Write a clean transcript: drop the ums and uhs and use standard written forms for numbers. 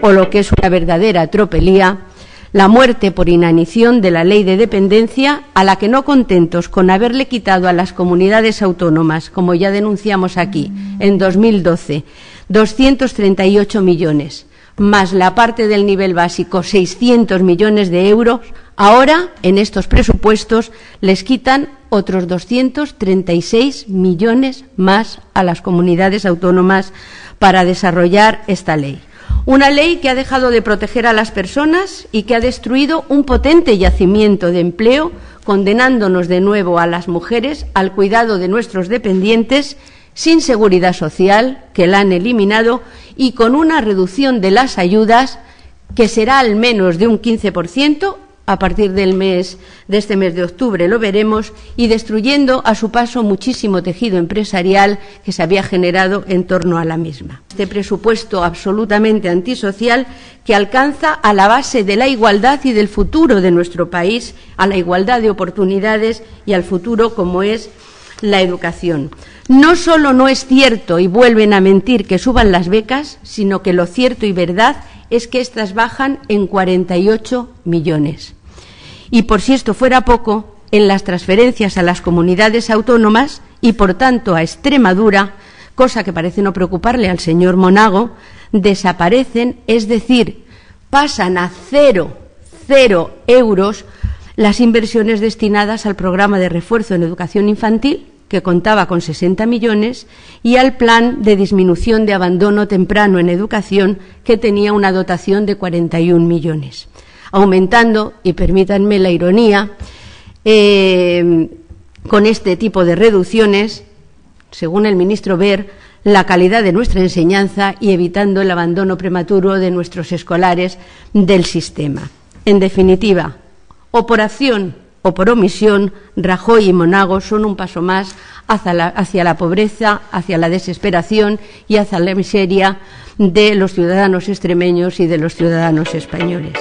O lo que es una verdadera tropelía, la muerte por inanición de la ley de dependencia, a la que, no contentos con haberle quitado a las comunidades autónomas, como ya denunciamos aquí, en 2012, 238 millones, más la parte del nivel básico, 600 millones de euros, ahora, en estos presupuestos, les quitan otros 236 millones más a las comunidades autónomas para desarrollar esta ley. Una ley que ha dejado de proteger a las personas y que ha destruido un potente yacimiento de empleo, condenándonos de nuevo a las mujeres al cuidado de nuestros dependientes, sin seguridad social, que la han eliminado, y con una reducción de las ayudas que será al menos de un 15%, a partir de este mes de octubre lo veremos, y destruyendo a su paso muchísimo tejido empresarial que se había generado en torno a la misma. Este presupuesto absolutamente antisocial que alcanza a la base de la igualdad y del futuro de nuestro país, a la igualdad de oportunidades y al futuro como es la educación. No solo no es cierto, y vuelven a mentir, que suban las becas, sino que lo cierto y verdad es que éstas bajan en 48 millones. Y por si esto fuera poco, en las transferencias a las comunidades autónomas y por tanto a Extremadura, cosa que parece no preocuparle al señor Monago, desaparecen, es decir, pasan a cero euros las inversiones destinadas al programa de refuerzo en educación infantil, que contaba con 60 millones, y al plan de disminución de abandono temprano en educación, que tenía una dotación de 41 millones. Aumentando, y permítanme la ironía, con este tipo de reducciones, según el ministro Wert, la calidad de nuestra enseñanza y evitando el abandono prematuro de nuestros escolares del sistema. En definitiva, o por acción o por omisión, Rajoy y Monago son un paso más hacia la pobreza, hacia la desesperación y hacia la miseria de los ciudadanos extremeños y de los ciudadanos españoles.